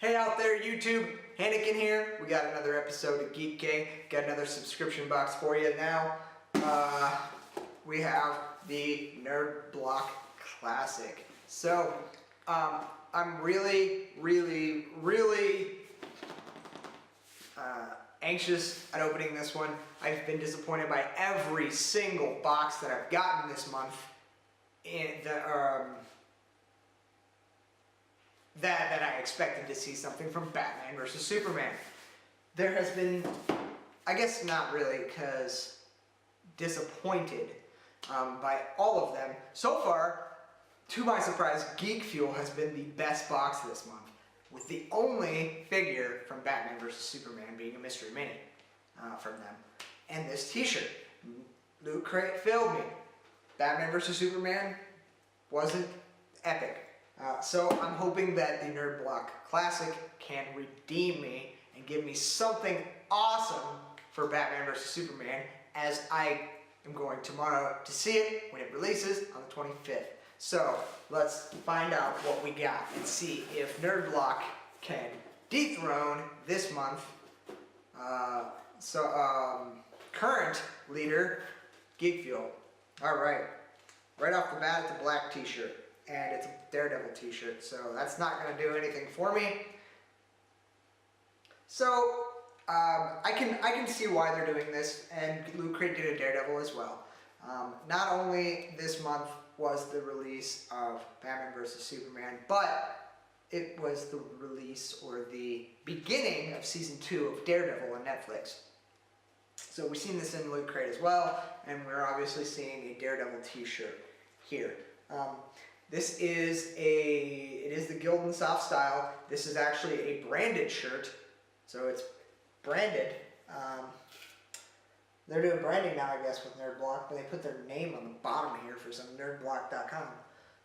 Hey out there YouTube, Hannikin here. We got another episode of Geek Gang. Got another subscription box for you now. We have the Nerd Block Classic. So, I'm really anxious at opening this one. I've been disappointed by every single box that I've gotten this month in the, that I expected to see something from Batman versus Superman. There has been, I guess not really, because disappointed by all of them. So far, to my surprise, Geek Fuel has been the best box this month, with the only figure from Batman vs. Superman being a mystery mini from them. And this t-shirt. Loot Crate failed me. Batman vs. Superman wasn't epic. So I'm hoping that the Nerd Block Classic can redeem me and give me something awesome for Batman vs. Superman, as I am going tomorrow to see it when it releases on the 25th. So let's find out what we got and see if Nerd Block can dethrone this month. Current leader, Geek Fuel. All right, right off the bat, it's a black t-shirt. And it's a Daredevil t-shirt, so that's not going to do anything for me. So I can see why they're doing this, and Loot Crate did a Daredevil as well. Not only this month was the release of Batman vs. Superman, but it was the release or the beginning of season 2 of Daredevil on Netflix. So we've seen this in Loot Crate as well, and we're obviously seeing a Daredevil t-shirt here. This is it is the Gildan Soft style. This is actually a branded shirt, so it's branded. They're doing branding now, I guess, with Nerd Block, but they put their name on the bottom here for some nerdblock.com.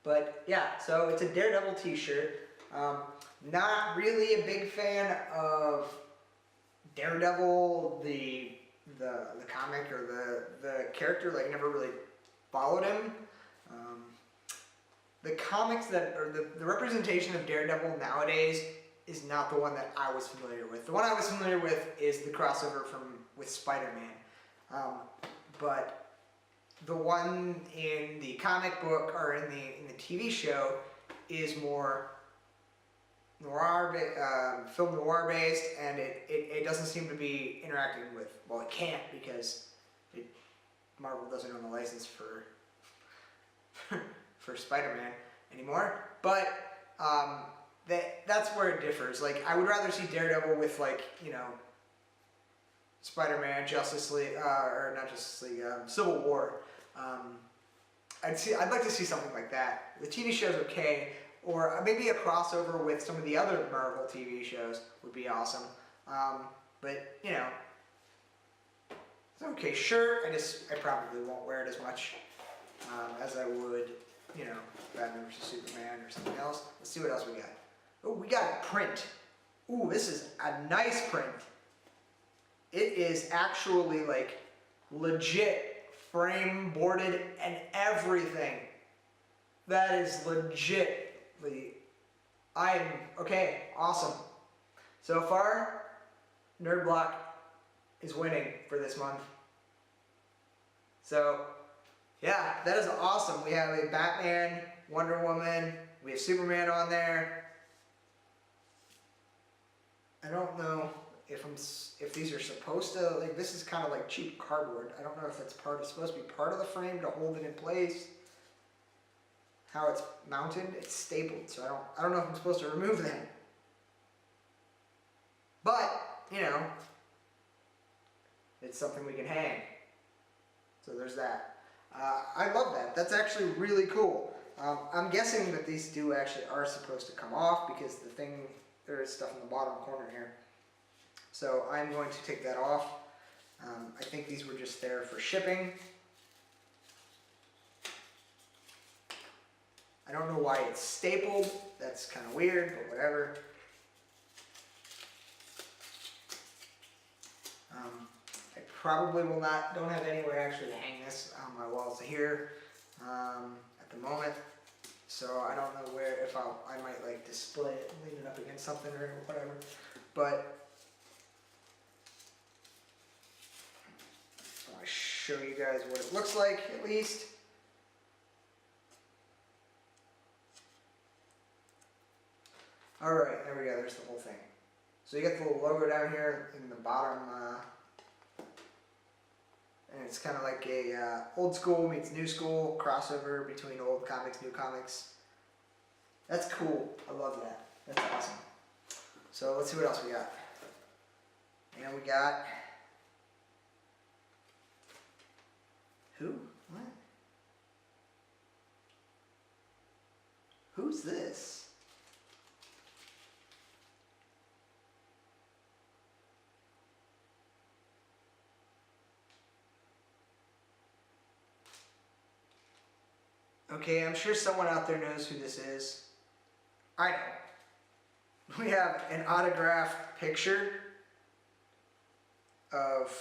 But yeah, so it's a Daredevil t-shirt. Not really a big fan of Daredevil, the comic or the character. Like, never really followed him. The comics that, or the representation of Daredevil nowadays is not the one that I was familiar with. The one I was familiar with is the crossover with Spider-Man. But the one in the comic book or in the TV show is more noir, film noir based, and it doesn't seem to be interacting with, well, it can't, because Marvel doesn't own the license for Spider-Man anymore, but that's where it differs. Like, I would rather see Daredevil with, like, you know, Spider-Man, Justice League, or not Justice League, Civil War. I'd like to see something like that. The TV show's okay, or maybe a crossover with some of the other Marvel TV shows would be awesome. But you know, it's an okay shirt. I probably won't wear it as much as I would, you know, Batman vs. Superman or something else. Let's see what else we got. Oh, we got a print. Ooh, this is a nice print. It is actually, like, legit frame boarded and everything. That is legitly, okay, awesome. So far, Nerd Block is winning for this month. So, yeah, that is awesome. We have a Batman, Wonder Woman, we have Superman on there. I don't know if these are supposed to, like, this is kind of like cheap cardboard. I don't know if that's supposed to be part of the frame to hold it in place. How it's mounted, it's stapled, so I don't know if I'm supposed to remove that. But, you know, it's something we can hang. So there's that. I love that. That's actually really cool. I'm guessing that these actually are supposed to come off, because there is stuff in the bottom corner here. So I'm going to take that off. I think these were just there for shipping. I don't know why it's stapled. That's kind of weird, but whatever. I probably don't have anywhere actually to hang this on my walls here at the moment. So I don't know where, if I might like display it, lean it up against something or whatever. But I want to show you guys what it looks like at least. Alright, there we go, there's the whole thing. So you get the little logo down here in the bottom, and it's kind of like a old school meets new school crossover between old comics, new comics. That's cool, I love that, that's awesome. So let's see what else we got. And we got, who? What? Who's this? Okay, I'm sure someone out there knows who this is. I know. We have an autographed picture of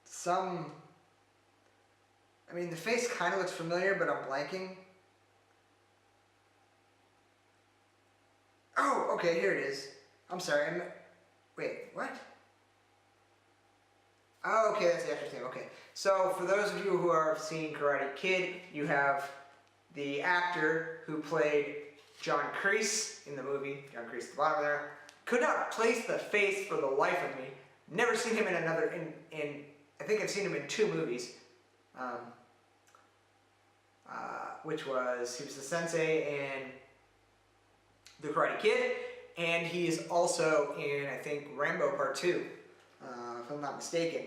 some, I mean the face kind of looks familiar, but I'm blanking. Oh, okay, here it is. I'm sorry, wait, what? Oh, okay, that's the extra thing, okay. So, for those of you who are seeing Karate Kid, you have the actor who played John Kreese in the movie, John Kreese at the bottom there. Could not place the face for the life of me. Never seen him in another, I think I've seen him in 2 movies. Which was, he was the sensei in The Karate Kid, and he is also in, I think, Rambo Part 2. If I'm not mistaken.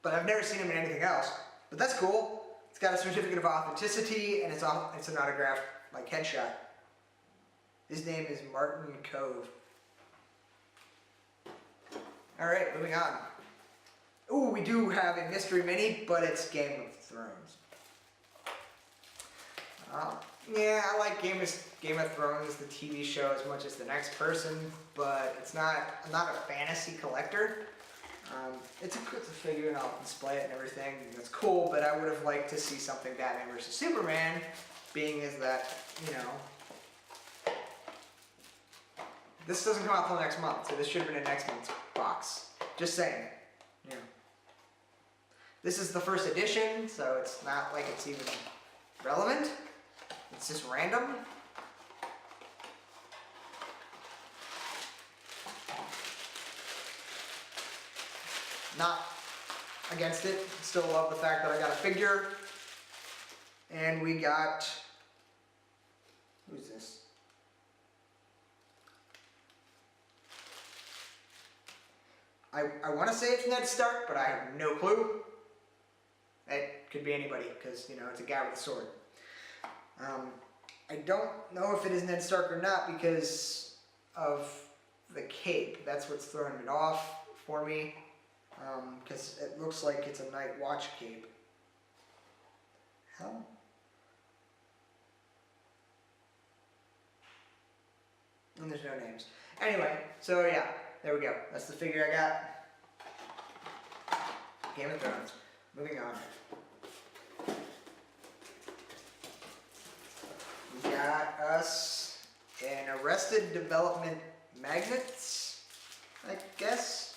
But I've never seen him in anything else. But that's cool. It's got a certificate of authenticity, and it's an autographed like headshot. His name is Martin Cove. All right, moving on. Ooh, we do have a mystery mini, but it's Game of Thrones. Yeah, I like Game of Thrones, the TV show, as much as the next person, but I'm not a fantasy collector. It's a figure and I'll display it and everything. That's cool, but I would have liked to see something Batman vs. Superman, being as that, you know, this doesn't come out till next month, so this should have been a next month's box. Just saying, you know. This is the first edition, so it's not like it's even relevant. It's just random. Not against it. Still love the fact that I got a figure. And we got, who's this? I want to say it's Ned Stark, but I have no clue. It could be anybody, because, you know, it's a guy with a sword. I don't know if it is Ned Stark or not because of the cape. That's what's throwing it off for me. Because it looks like it's a Night Watch cape. Hell? And there's no names. Anyway, so yeah, there we go. That's the figure I got. Game of Thrones. Moving on. We got us an Arrested Development Magnets, I guess.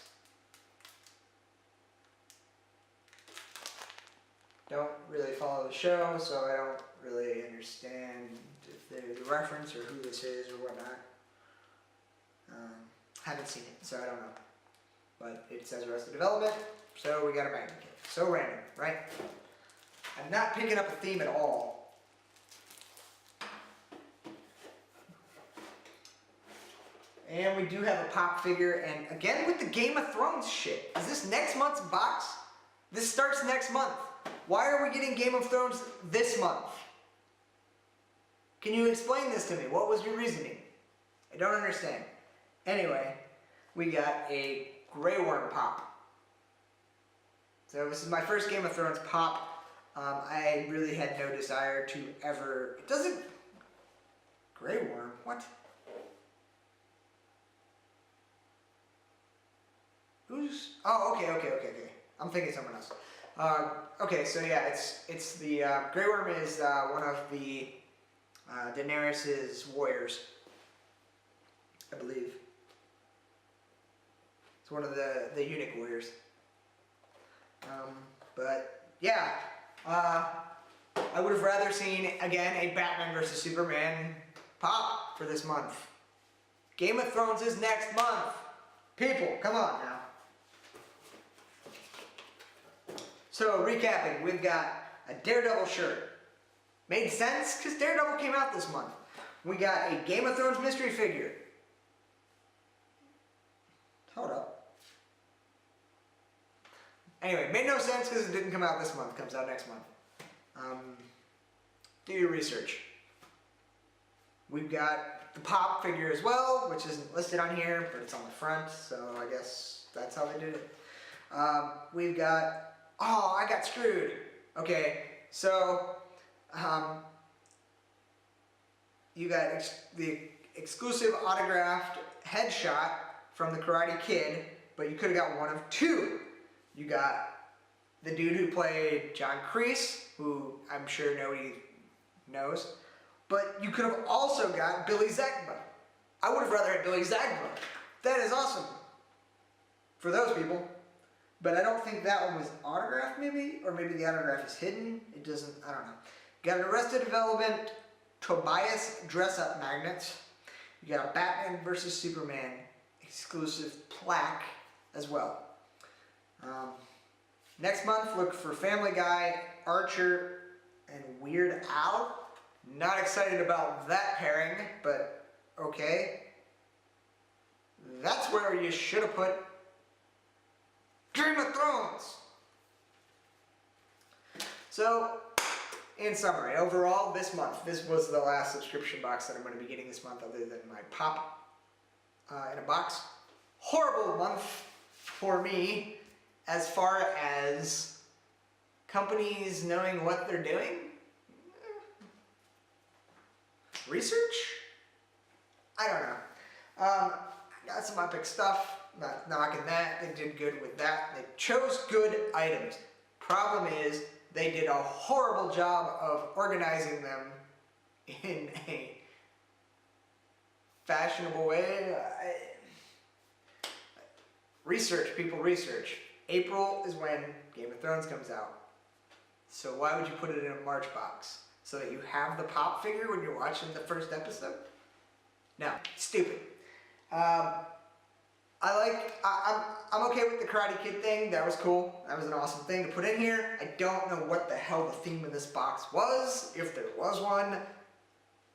Don't really follow the show, so I don't really understand if there's a reference or who this is or whatnot. Haven't seen it, so I don't know. But it says Arrested Development, so we got a magnet kit. So random, right? I'm not picking up a theme at all. And we do have a pop figure, and again with the Game of Thrones shit. Is this next month's box? This starts next month. Why are we getting Game of Thrones this month? Can you explain this to me? What was your reasoning? I don't understand. Anyway, we got a Grey Worm pop. So this is my first Game of Thrones pop. I really had no desire to ever... It doesn't... Grey Worm? What? Who's... Oh, okay. I'm thinking someone else. Okay, so yeah, it's the Grey Worm is one of the Daenerys's warriors, I believe. It's one of the eunuch warriors. But yeah, I would have rather seen again a Batman versus Superman pop for this month. Game of Thrones is next month. People, come on now. So recapping, we've got a Daredevil shirt. Made sense because Daredevil came out this month. We got a Game of Thrones mystery figure. Hold up. Anyway, made no sense because it didn't come out this month. Comes out next month. Do your research. We've got the pop figure as well, which isn't listed on here, but it's on the front, so I guess that's how they did it. We've got, oh, I got screwed. Okay, so you got the exclusive autographed headshot from the Karate Kid, but you could have got one of two. You got the dude who played John Kreese, who I'm sure nobody knows, but you could have also got Billy Zagba. I would have rather had Billy Zagba. That is awesome for those people. But I don't think that one was autographed, maybe, or maybe the autograph is hidden. It doesn't, I don't know. Got an Arrested Development Tobias dress-up magnets. You got a Batman vs. Superman exclusive plaque as well. Next month, look for Family Guy, Archer, and Weird Al. Not excited about that pairing, but okay. That's where you should have put Game of Thrones. So, in summary, overall, this month, this was the last subscription box that I'm going to be getting this month other than my pop in a box. Horrible month for me as far as companies knowing what they're doing. Research? I don't know. Got some epic stuff. Not knocking that. They did good with that. They chose good items. Problem is, they did a horrible job of organizing them in a fashionable way. Research, people, research. April is when Game of Thrones comes out. So why would you put it in a March box? So that you have the pop figure when you're watching the first episode? No, stupid. I'm okay with the Karate Kid thing. That was cool. That was an awesome thing to put in here. I don't know what the hell the theme of this box was, if there was one.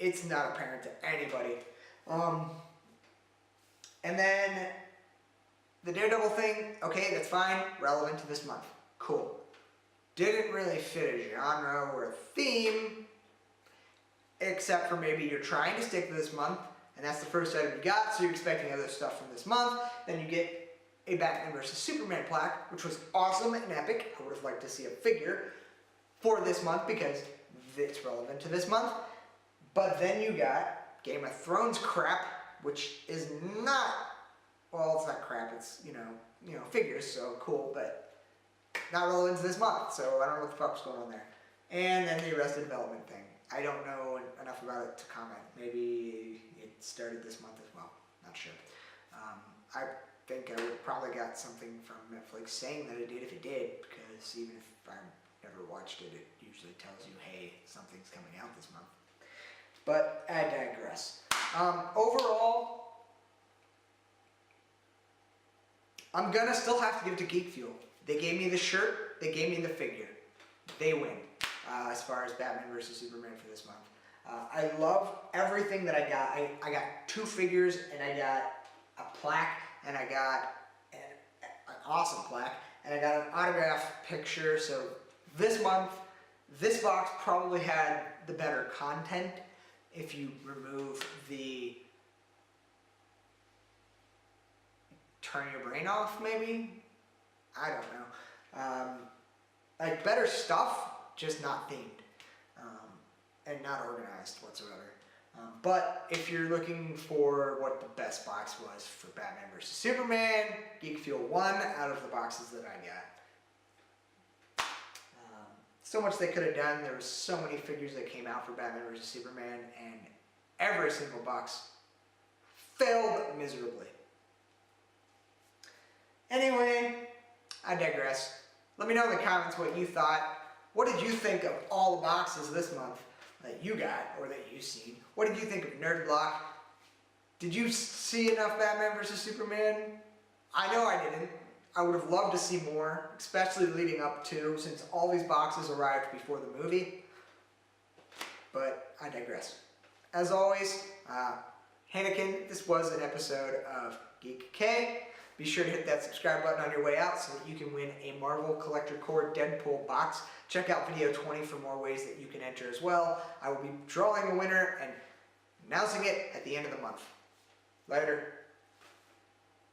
It's not apparent to anybody. And then the Daredevil thing, okay, that's fine. Relevant to this month. Cool. Didn't really fit a genre or a theme, except for maybe you're trying to stick to this month, and that's the first item you got, so you're expecting other stuff from this month. Then you get a Batman vs. Superman plaque, which was awesome and epic. I would have liked to see a figure for this month because it's relevant to this month. But then you got Game of Thrones crap, which is not, well, it's not crap, it's, you know, figures, so cool, but not relevant to this month, so I don't know what the fuck's going on there. And then the Arrested Development thing. I don't know enough about it to comment. Maybe it started this month as well. Not sure. I think I would probably got something from Netflix saying that it did if it did, because even if I've never watched it, it usually tells you, hey, something's coming out this month. But I digress. Overall, I'm gonna still have to give it to Geek Fuel. They gave me the shirt, they gave me the figure. They win as far as Batman vs. Superman for this month. I love everything that I got. I got two figures, and I got a plaque, and I got an awesome plaque, and I got an autograph picture. So this month, this box probably had the better content if you remove the turn your brain off, maybe? I don't know. Like better stuff, just not themed. And not organized whatsoever. But if you're looking for what the best box was for Batman vs. Superman, Geek Fuel won out of the boxes that I got. So much they could have done. There was so many figures that came out for Batman vs. Superman, and every single box failed miserably. Anyway, I digress. Let me know in the comments what you thought. What did you think of all the boxes this month that you got or that you've seen? What did you think of Nerd Block? Did you see enough Batman vs. Superman? I know I didn't. I would have loved to see more, especially leading up to, since all these boxes arrived before the movie. But I digress. As always, Hanneken, this was an episode of Geek K. Be sure to hit that subscribe button on your way out so that you can win a Marvel Collector Core Deadpool box. Check out video 20 for more ways that you can enter as well. I will be drawing a winner and announcing it at the end of the month. Later.